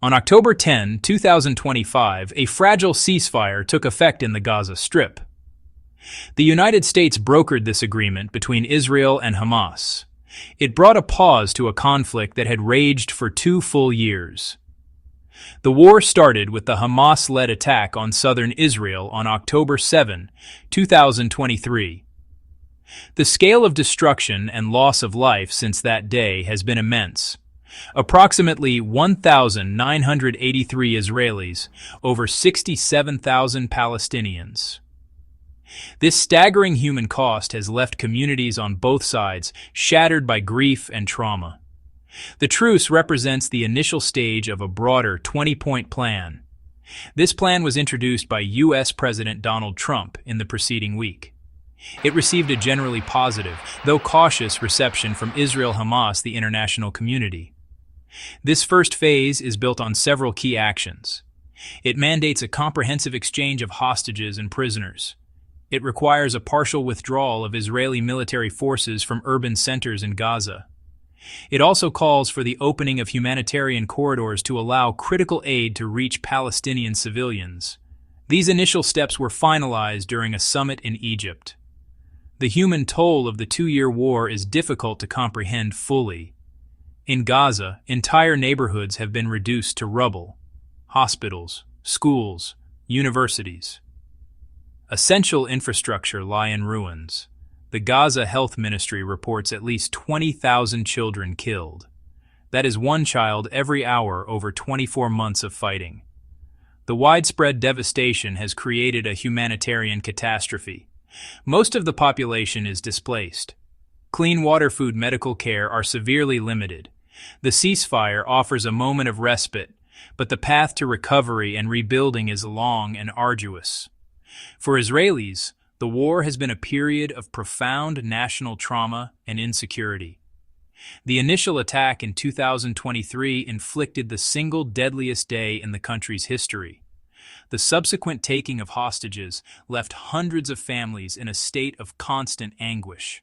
On October 10, 2025, a fragile ceasefire took effect in the Gaza Strip. The United States brokered this agreement between Israel and Hamas. It brought a pause to a conflict that had raged for 2 full years. The war started with the Hamas-led attack on southern Israel on October 7, 2023. The scale of destruction and loss of life since that day has been immense. Approximately 1,983 Israelis, over 67,000 Palestinians. This staggering human cost has left communities on both sides shattered by grief and trauma. The truce represents the initial stage of a broader 20-point plan. This plan was introduced by U.S. President Donald Trump in the preceding week. It received a generally positive, though cautious, reception from Israel-Hamas, the international community. This first phase is built on several key actions. It mandates a comprehensive exchange of hostages and prisoners. It requires a partial withdrawal of Israeli military forces from urban centers in Gaza. It also calls for the opening of humanitarian corridors to allow critical aid to reach Palestinian civilians. These initial steps were finalized during a summit in Egypt. The human toll of the 2-year war is difficult to comprehend fully. In Gaza, entire neighborhoods have been reduced to rubble. Hospitals, schools, universities. Essential infrastructure lie in ruins. The Gaza Health Ministry reports at least 20,000 children killed. That is 1 child every hour over 24 months of fighting. The widespread devastation has created a humanitarian catastrophe. Most of the population is displaced. Clean water, food, medical care are severely limited. The ceasefire offers a moment of respite, but the path to recovery and rebuilding is long and arduous. For Israelis, the war has been a period of profound national trauma and insecurity. The initial attack in 2023 inflicted the single deadliest day in the country's history. The subsequent taking of hostages left hundreds of families in a state of constant anguish.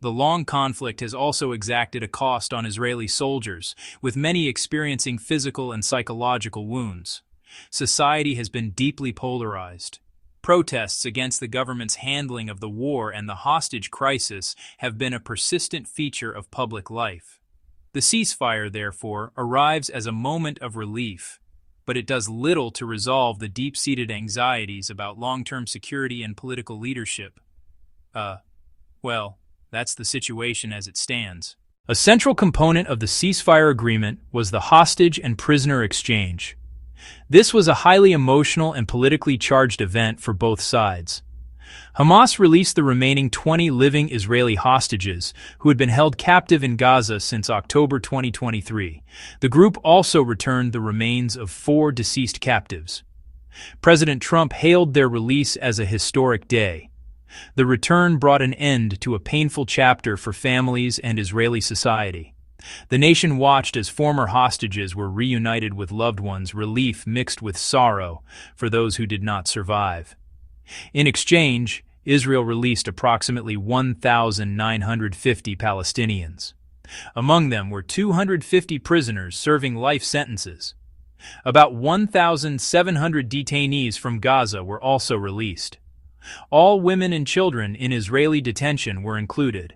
The long conflict has also exacted a cost on Israeli soldiers, with many experiencing physical and psychological wounds. Society has been deeply polarized. Protests against the government's handling of the war and the hostage crisis have been a persistent feature of public life. The ceasefire, therefore, arrives as a moment of relief, but it does little to resolve the deep-seated anxieties about long-term security and political leadership. That's the situation as it stands. A central component of the ceasefire agreement was the hostage and prisoner exchange. This was a highly emotional and politically charged event for both sides. Hamas released the remaining 20 living Israeli hostages who had been held captive in Gaza since October 2023. The group also returned the remains of 4 deceased captives. President Trump hailed their release as a historic day. The return brought an end to a painful chapter for families and Israeli society. The nation watched as former hostages were reunited with loved ones, relief mixed with sorrow for those who did not survive. In exchange, Israel released approximately 1,950 Palestinians. Among them were 250 prisoners serving life sentences. About 1,700 detainees from Gaza were also released. All women and children in Israeli detention were included.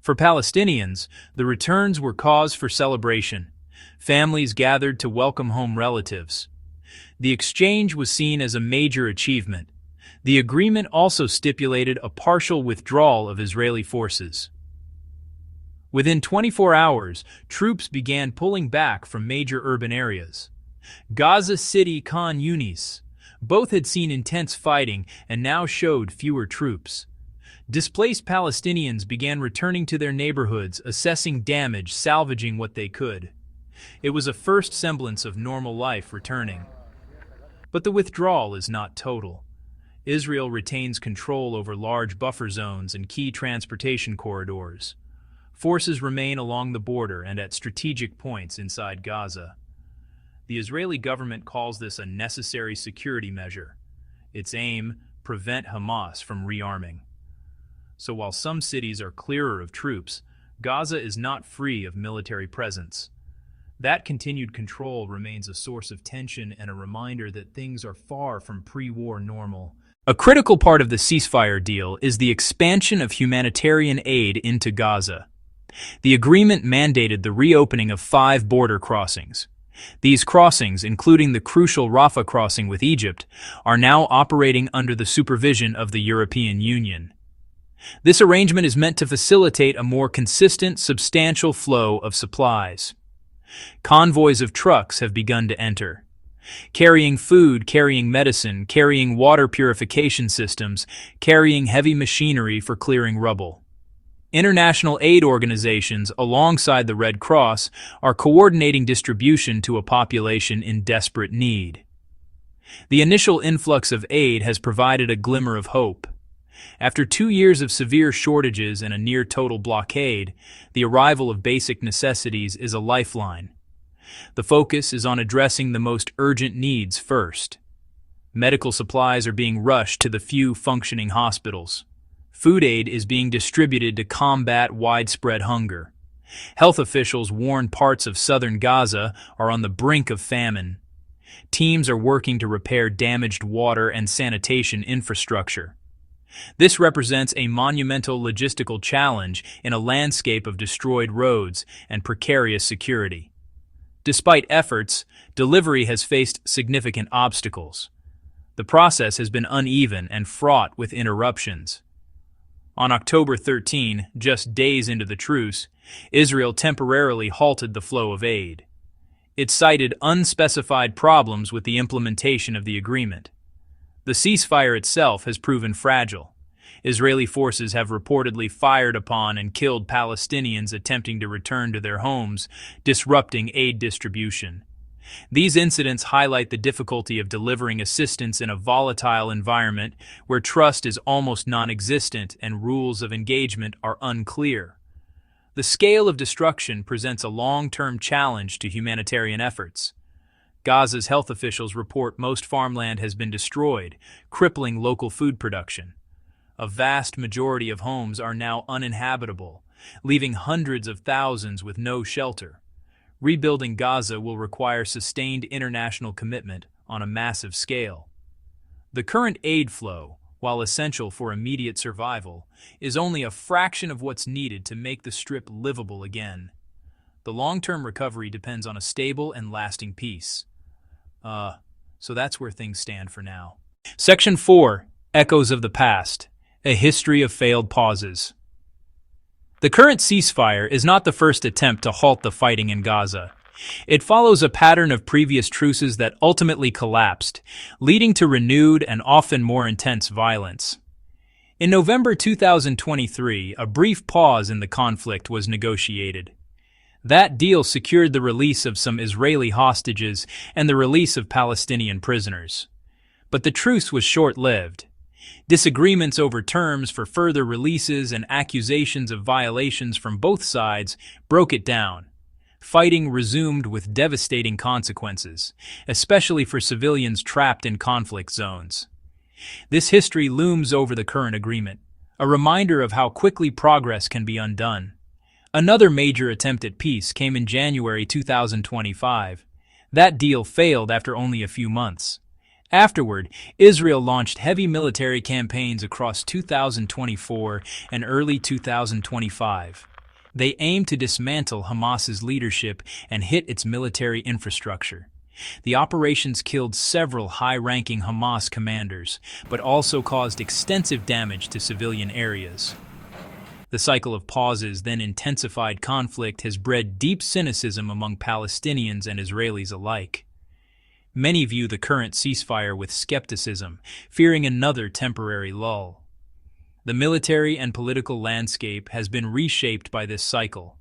For Palestinians, the returns were cause for celebration. Families gathered to welcome home relatives. The exchange was seen as a major achievement. The agreement also stipulated a partial withdrawal of Israeli forces. Within 24 hours, troops began pulling back from major urban areas. Gaza City, Khan Yunis. Both had seen intense fighting and now showed fewer troops. Displaced Palestinians began returning to their neighborhoods, assessing damage, salvaging what they could. It was a first semblance of normal life returning. But the withdrawal is not total. Israel retains control over large buffer zones and key transportation corridors. Forces remain along the border and at strategic points inside Gaza. The Israeli government calls this a necessary security measure. Its aim, prevent Hamas from rearming. So while some cities are clearer of troops, Gaza is not free of military presence. That continued control remains a source of tension and a reminder that things are far from pre-war normal. A critical part of the ceasefire deal is the expansion of humanitarian aid into Gaza. The agreement mandated the reopening of 5 border crossings. These crossings, including the crucial Rafah crossing with Egypt, are now operating under the supervision of the European Union. This arrangement is meant to facilitate a more consistent, substantial flow of supplies. Convoys of trucks have begun to enter, carrying food, carrying medicine, carrying water purification systems, carrying heavy machinery for clearing rubble. International aid organizations, alongside the Red Cross, are coordinating distribution to a population in desperate need. The initial influx of aid has provided a glimmer of hope. After 2 years of severe shortages and a near-total blockade, the arrival of basic necessities is a lifeline. The focus is on addressing the most urgent needs first. Medical supplies are being rushed to the few functioning hospitals. Food aid is being distributed to combat widespread hunger. Health officials warn parts of southern Gaza are on the brink of famine. Teams are working to repair damaged water and sanitation infrastructure. This represents a monumental logistical challenge in a landscape of destroyed roads and precarious security. Despite efforts, delivery has faced significant obstacles. The process has been uneven and fraught with interruptions. On October 13, just days into the truce, Israel temporarily halted the flow of aid. It cited unspecified problems with the implementation of the agreement. The ceasefire itself has proven fragile. Israeli forces have reportedly fired upon and killed Palestinians attempting to return to their homes, disrupting aid distribution. These incidents highlight the difficulty of delivering assistance in a volatile environment where trust is almost non-existent and rules of engagement are unclear. The scale of destruction presents a long-term challenge to humanitarian efforts. Gaza's health officials report most farmland has been destroyed, crippling local food production. A vast majority of homes are now uninhabitable, leaving hundreds of thousands with no shelter. Rebuilding Gaza will require sustained international commitment on a massive scale. The current aid flow, while essential for immediate survival, is only a fraction of what's needed to make the Strip livable again. The long-term recovery depends on a stable and lasting peace. So that's where things stand for now. Section 4. Echoes of the Past. A History of Failed Pauses. The current ceasefire is not the first attempt to halt the fighting in Gaza. It follows a pattern of previous truces that ultimately collapsed, leading to renewed and often more intense violence. In November 2023, a brief pause in the conflict was negotiated. That deal secured the release of some Israeli hostages and the release of Palestinian prisoners. But the truce was short-lived. Disagreements over terms for further releases and accusations of violations from both sides broke it down. Fighting resumed with devastating consequences, especially for civilians trapped in conflict zones. This history looms over the current agreement, a reminder of how quickly progress can be undone. Another major attempt at peace came in January 2025. That deal failed after only a few months. Afterward, Israel launched heavy military campaigns across 2024 and early 2025. They aimed to dismantle Hamas's leadership and hit its military infrastructure. The operations killed several high-ranking Hamas commanders, but also caused extensive damage to civilian areas. The cycle of pauses, then intensified conflict, has bred deep cynicism among Palestinians and Israelis alike. Many view the current ceasefire with skepticism, fearing another temporary lull. The military and political landscape has been reshaped by this cycle.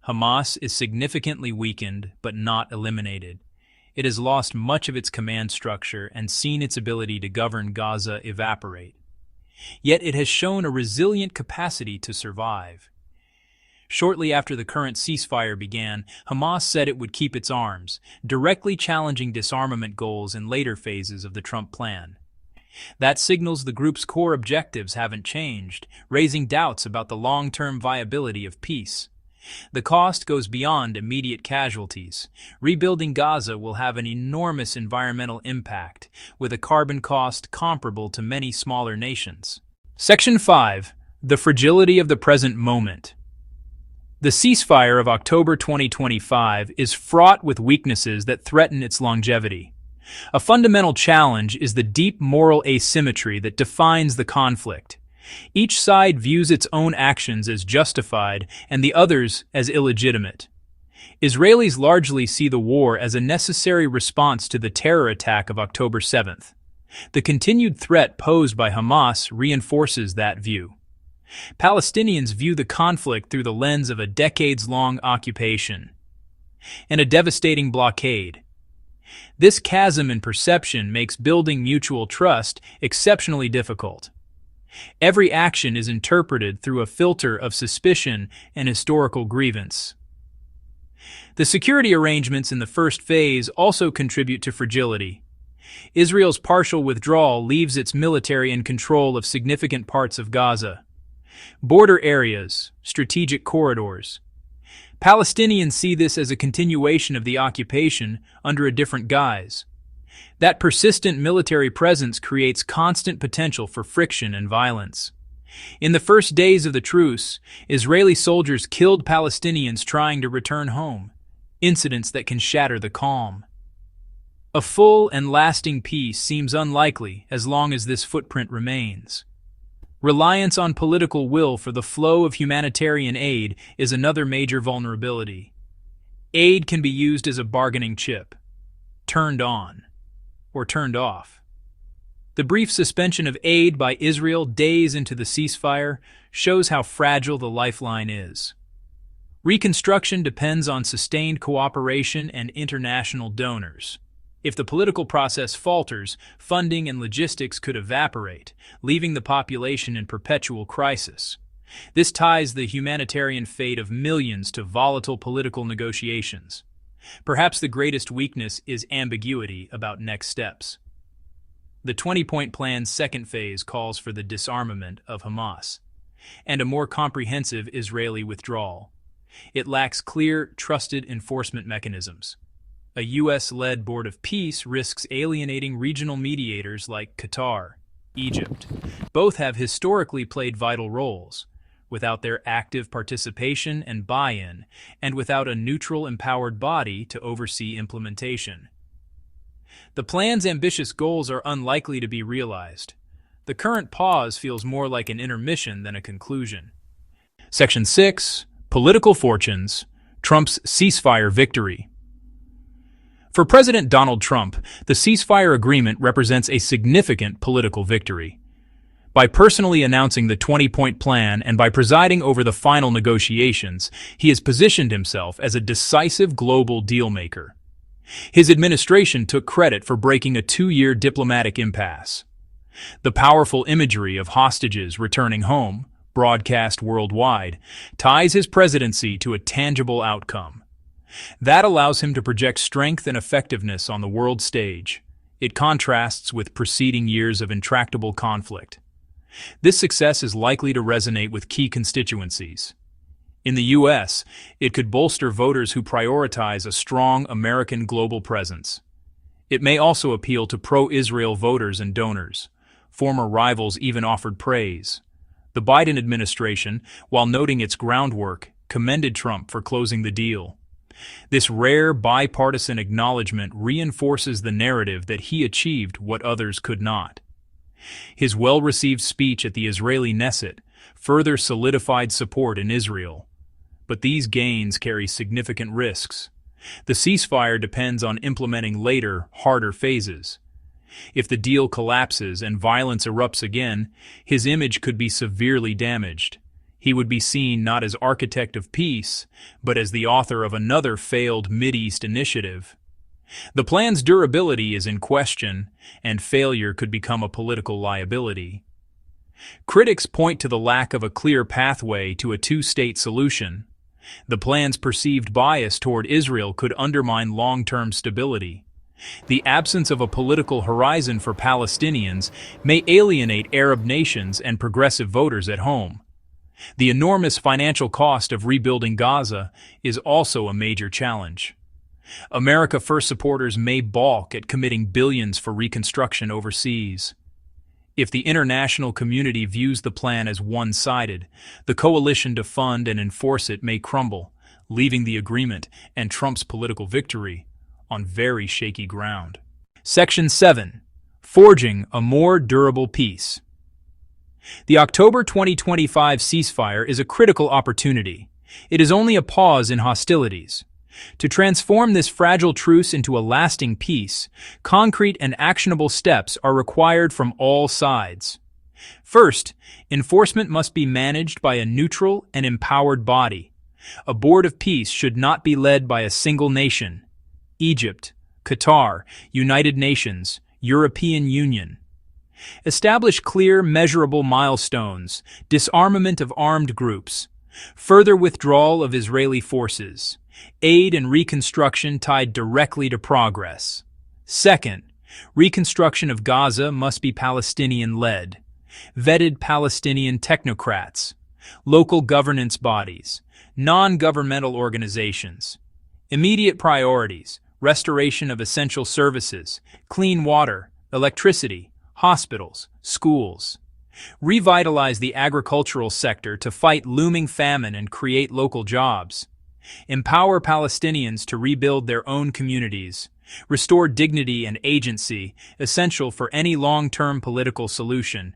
Hamas is significantly weakened, but not eliminated. It has lost much of its command structure and seen its ability to govern Gaza evaporate. Yet it has shown a resilient capacity to survive. Shortly after the current ceasefire began, Hamas said it would keep its arms, directly challenging disarmament goals in later phases of the Trump plan. That signals the group's core objectives haven't changed, raising doubts about the long-term viability of peace. The cost goes beyond immediate casualties. Rebuilding Gaza will have an enormous environmental impact, with a carbon cost comparable to many smaller nations. Section 5. The fragility of the present moment. The ceasefire of October 2025 is fraught with weaknesses that threaten its longevity. A fundamental challenge is the deep moral asymmetry that defines the conflict. Each side views its own actions as justified and the others as illegitimate. Israelis largely see the war as a necessary response to the terror attack of October 7th. The continued threat posed by Hamas reinforces that view. Palestinians view the conflict through the lens of a decades-long occupation and a devastating blockade. This chasm in perception makes building mutual trust exceptionally difficult. Every action is interpreted through a filter of suspicion and historical grievance. The security arrangements in the first phase also contribute to fragility. Israel's partial withdrawal leaves its military in control of significant parts of Gaza. Border areas, strategic corridors. Palestinians see this as a continuation of the occupation under a different guise. That persistent military presence creates constant potential for friction and violence. In the first days of the truce, Israeli soldiers killed Palestinians trying to return home, incidents that can shatter the calm. A full and lasting peace seems unlikely as long as this footprint remains. Reliance on political will for the flow of humanitarian aid is another major vulnerability. Aid can be used as a bargaining chip, turned on or turned off. The brief suspension of aid by Israel days into the ceasefire shows how fragile the lifeline is. Reconstruction depends on sustained cooperation and international donors. If the political process falters, funding and logistics could evaporate, leaving the population in perpetual crisis. This ties the humanitarian fate of millions to volatile political negotiations. Perhaps the greatest weakness is ambiguity about next steps. The 20-point plan's second phase calls for the disarmament of Hamas and a more comprehensive Israeli withdrawal. It lacks clear, trusted enforcement mechanisms. A U.S.-led board of peace risks alienating regional mediators like Qatar, Egypt. Both have historically played vital roles. Without their active participation and buy-in, and without a neutral, empowered body to oversee implementation. The plan's ambitious goals are unlikely to be realized. The current pause feels more like an intermission than a conclusion. Section 6. Political Fortunes. Trump's ceasefire victory. For President Donald Trump, the ceasefire agreement represents a significant political victory. By personally announcing the 20-point plan and by presiding over the final negotiations, he has positioned himself as a decisive global dealmaker. His administration took credit for breaking a 2-year diplomatic impasse. The powerful imagery of hostages returning home, broadcast worldwide, ties his presidency to a tangible outcome. That allows him to project strength and effectiveness on the world stage. It contrasts with preceding years of intractable conflict. This success is likely to resonate with key constituencies. In the U.S., it could bolster voters who prioritize a strong American global presence. It may also appeal to pro-Israel voters and donors. Former rivals even offered praise. The Biden administration, while noting its groundwork, commended Trump for closing the deal. This rare bipartisan acknowledgement reinforces the narrative that he achieved what others could not. His well-received speech at the Israeli Knesset further solidified support in Israel. But these gains carry significant risks. The ceasefire depends on implementing later, harder phases. If the deal collapses and violence erupts again, his image could be severely damaged. He would be seen not as architect of peace, but as the author of another failed Mideast initiative. The plan's durability is in question, and failure could become a political liability. Critics point to the lack of a clear pathway to a two-state solution. The plan's perceived bias toward Israel could undermine long-term stability. The absence of a political horizon for Palestinians may alienate Arab nations and progressive voters at home. The enormous financial cost of rebuilding Gaza is also a major challenge. America First supporters may balk at committing billions for reconstruction overseas. If the international community views the plan as one-sided, the coalition to fund and enforce it may crumble, leaving the agreement and Trump's political victory on very shaky ground. Section 7. Forging a more durable peace. The October 2025 ceasefire is a critical opportunity. It is only a pause in hostilities. To transform this fragile truce into a lasting peace, concrete and actionable steps are required from all sides. First, enforcement must be managed by a neutral and empowered body. A board of peace should not be led by a single nation. Egypt, Qatar, United Nations, European Union. Establish clear, measurable milestones, disarmament of armed groups, further withdrawal of Israeli forces, aid and reconstruction tied directly to progress. Second, reconstruction of Gaza must be Palestinian-led. Vetted Palestinian technocrats, local governance bodies, non-governmental organizations. Immediate priorities: restoration of essential services, clean water, electricity, hospitals, schools. Revitalize the agricultural sector to fight looming famine and create local jobs. Empower Palestinians to rebuild their own communities. Restore dignity and agency, essential for any long-term political solution.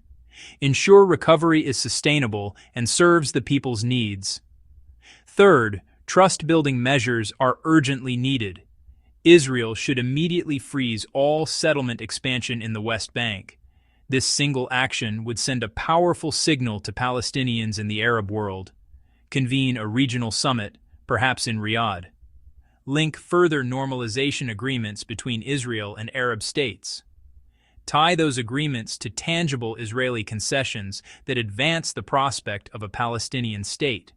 Ensure recovery is sustainable and serves the people's needs. Third, trust-building measures are urgently needed. Israel should immediately freeze all settlement expansion in the West Bank. This single action would send a powerful signal to Palestinians in the Arab world. Convene a regional summit, perhaps in Riyadh. Link further normalization agreements between Israel and Arab states. Tie those agreements to tangible Israeli concessions that advance the prospect of a Palestinian state.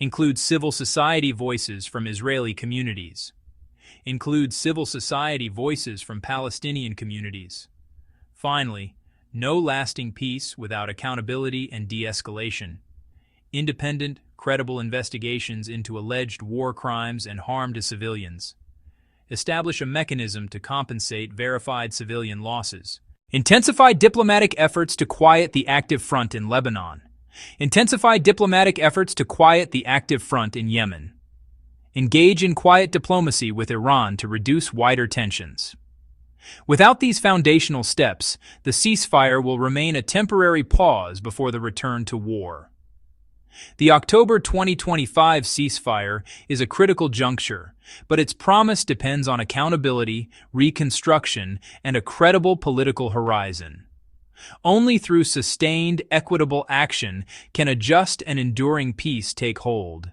Include civil society voices from Israeli communities. Include civil society voices from Palestinian communities. Finally, no lasting peace without accountability and de-escalation. Independent, credible investigations into alleged war crimes and harm to civilians. Establish a mechanism to compensate verified civilian losses. Intensify diplomatic efforts to quiet the active front in Lebanon. Intensify diplomatic efforts to quiet the active front in Yemen. Engage in quiet diplomacy with Iran to reduce wider tensions. Without these foundational steps, the ceasefire will remain a temporary pause before the return to war. The October 2025 ceasefire is a critical juncture, but its promise depends on accountability, reconstruction, and a credible political horizon. Only through sustained, equitable action can a just and enduring peace take hold.